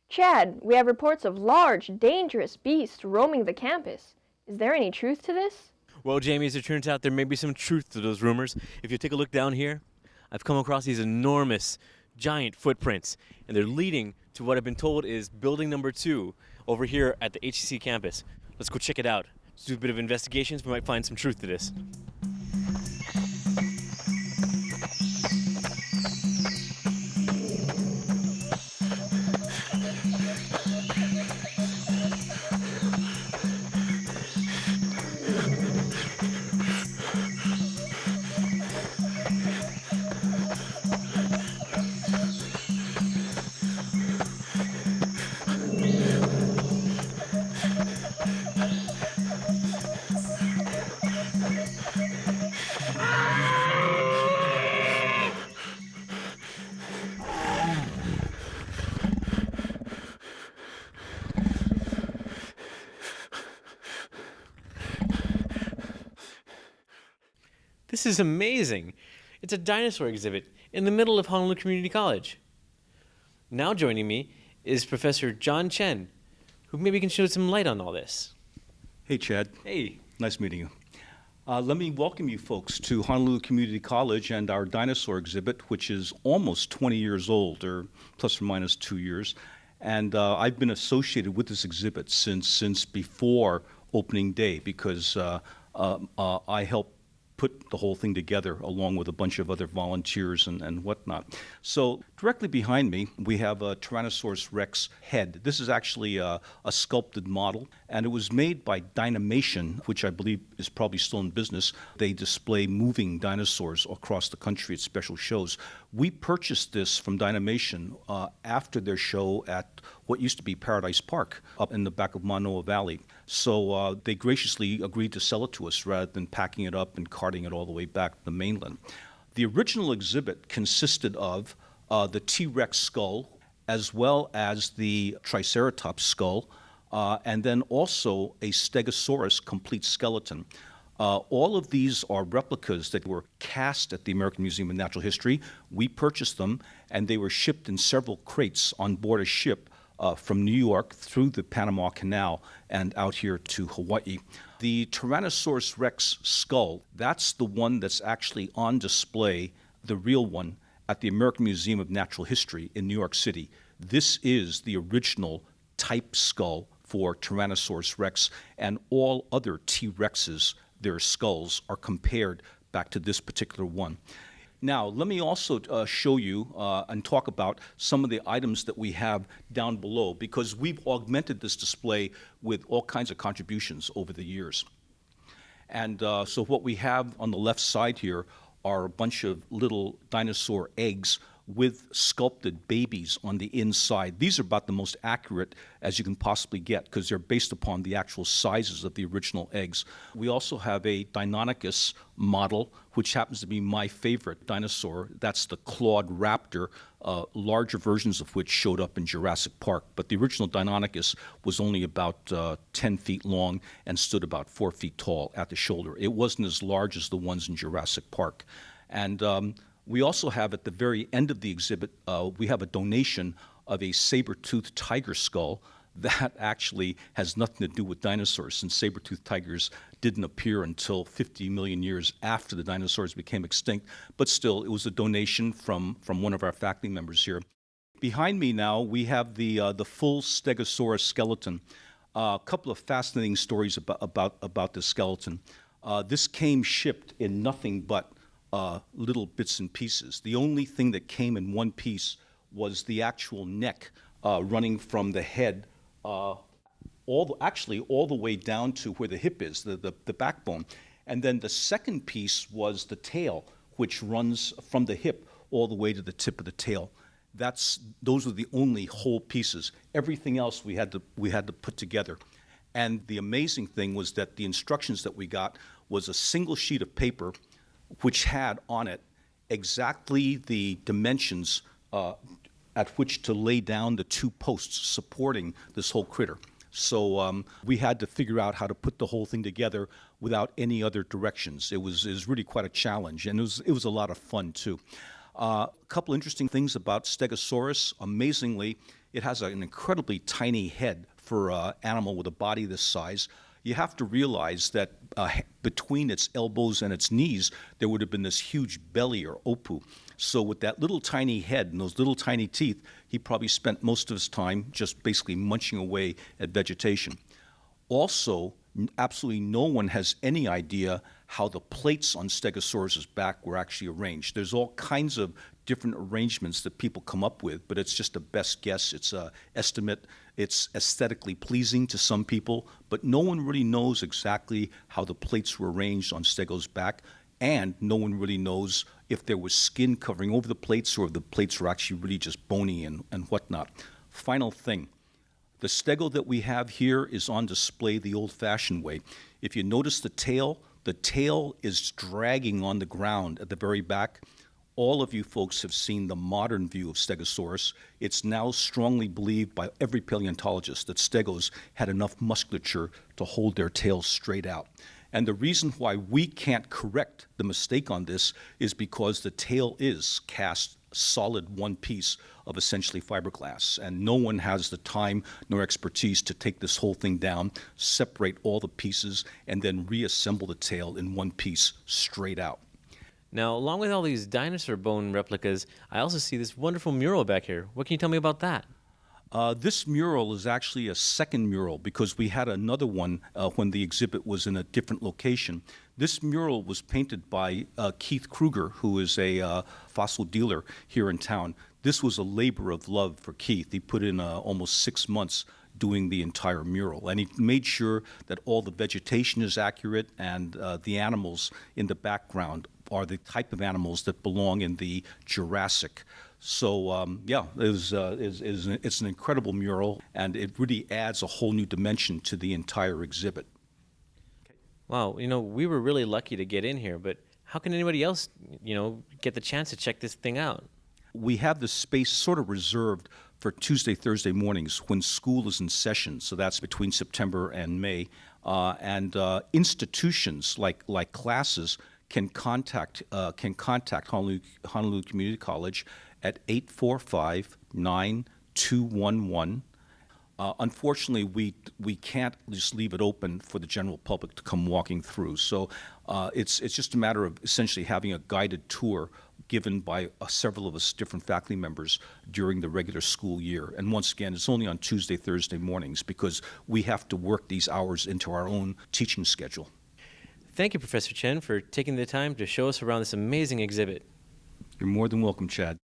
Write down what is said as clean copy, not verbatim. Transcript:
Chad, we have reports of large, dangerous beasts roaming the campus. Is there any truth to this? Well, Jamie, as it turns out, there may be some truth to those rumors. If you take a look down here, I've come across these enormous, giant footprints, and they're leading to what I've been told is building number 2 over here at the HCC campus. Let's go check it out. Let's do a bit of investigations. We might find some truth to this. This is amazing. It's a dinosaur exhibit in the middle of Honolulu Community College. Now joining me is Professor John Chen, who maybe can shed some light on all this. Hey, Chad. Hey. Nice meeting you. Let me welcome you folks to Honolulu Community College and our dinosaur exhibit, which is almost 20 years old, or plus or minus 2 years. And I've been associated with this exhibit since before opening day because I helped put the whole thing together along with a bunch of other volunteers and whatnot. So directly behind me, we have a Tyrannosaurus Rex head. This is actually a sculpted model, and it was made by Dynamation, which I believe is probably still in business. They display moving dinosaurs across the country at special shows. We purchased this from Dynamation after their show at what used to be Paradise Park up in the back of Manoa Valley. So they graciously agreed to sell it to us rather than packing it up and carting it all the way back to the mainland. The original exhibit consisted of the T-Rex skull as well as the Triceratops skull and then also a Stegosaurus complete skeleton. All of these are replicas that were cast at the American Museum of Natural History. We purchased them, and they were shipped in several crates on board a ship from New York through the Panama Canal and out here to Hawaii. The Tyrannosaurus Rex skull, that's the one that's actually on display, the real one, at the American Museum of Natural History in New York City. This is the original type skull for Tyrannosaurus Rex, and all other T-Rexes, their skulls are compared back to this particular one. Now, let me also show you and talk about some of the items that we have down below, because we've augmented this display with all kinds of contributions over the years. And so what we have on the left side here are a bunch of little dinosaur eggs with sculpted babies on the inside. These are about the most accurate as you can possibly get because they're based upon the actual sizes of the original eggs. We also have a Deinonychus model, which happens to be my favorite dinosaur. That's the clawed raptor, larger versions of which showed up in Jurassic Park. But the original Deinonychus was only about 10 feet long and stood about 4 feet tall at the shoulder. It wasn't as large as the ones in Jurassic Park. And we also have at the very end of the exhibit, we have a donation of a saber-toothed tiger skull that actually has nothing to do with dinosaurs, since saber-toothed tigers didn't appear until 50 million years after the dinosaurs became extinct. But still, it was a donation from one of our faculty members here. Behind me now, we have the full Stegosaurus skeleton. A couple of fascinating stories about this skeleton. This came shipped in nothing but little bits and pieces. The only thing that came in one piece was the actual neck running from the head all the way down to where the hip is, the backbone. And then the second piece was the tail, which runs from the hip all the way to the tip of the tail. Those were the only whole pieces. Everything else we had to put together. And the amazing thing was that the instructions that we got was a single sheet of paper which had on it exactly the dimensions at which to lay down the two posts supporting this whole critter. So we had to figure out how to put the whole thing together without any other directions. It was really quite a challenge, and it was a lot of fun too. A couple interesting things about Stegosaurus. Amazingly, It has an incredibly tiny head for an animal with a body this size. You have to realize that between its elbows and its knees, there would have been this huge belly or opu. So with that little tiny head and those little tiny teeth, he probably spent most of his time just basically munching away at vegetation. Also, absolutely no one has any idea how the plates on Stegosaurus's back were actually arranged. There's all kinds of different arrangements that people come up with, but it's just a best guess. It's an estimate. It's aesthetically pleasing to some people, but no one really knows exactly how the plates were arranged on Stego's back, and no one really knows if there was skin covering over the plates or if the plates were actually really just bony and whatnot. Final thing. The stego that we have here is on display the old-fashioned way. If you notice the tail is dragging on the ground at the very back. All of you folks have seen the modern view of Stegosaurus. It's now strongly believed by every paleontologist that stegos had enough musculature to hold their tails straight out. And the reason why we can't correct the mistake on this is because the tail is cast solid one piece of essentially fiberglass, and no one has the time nor expertise to take this whole thing down, separate all the pieces, and then reassemble the tail in one piece straight out. Now, along with all these dinosaur bone replicas, I also see this wonderful mural back here. What can you tell me about that? This mural is actually a second mural because we had another one when the exhibit was in a different location. This mural was painted by Keith Kruger, who is a fossil dealer here in town. This was a labor of love for Keith. He put in almost 6 months doing the entire mural, and he made sure that all the vegetation is accurate and the animals in the background are the type of animals that belong in the Jurassic. So it's an incredible mural, and it really adds a whole new dimension to the entire exhibit. Wow, we were really lucky to get in here, but how can anybody else, get the chance to check this thing out? We have the space sort of reserved for Tuesday, Thursday mornings when school is in session, so that's between September and May, and institutions like classes can contact Honolulu Community College at 845-9211. Unfortunately, we can't just leave it open for the general public to come walking through. So it's just a matter of essentially having a guided tour given by several of us different faculty members during the regular school year. And once again, it's only on Tuesday, Thursday mornings because we have to work these hours into our own teaching schedule. Thank you, Professor Chen, for taking the time to show us around this amazing exhibit. You're more than welcome, Chad.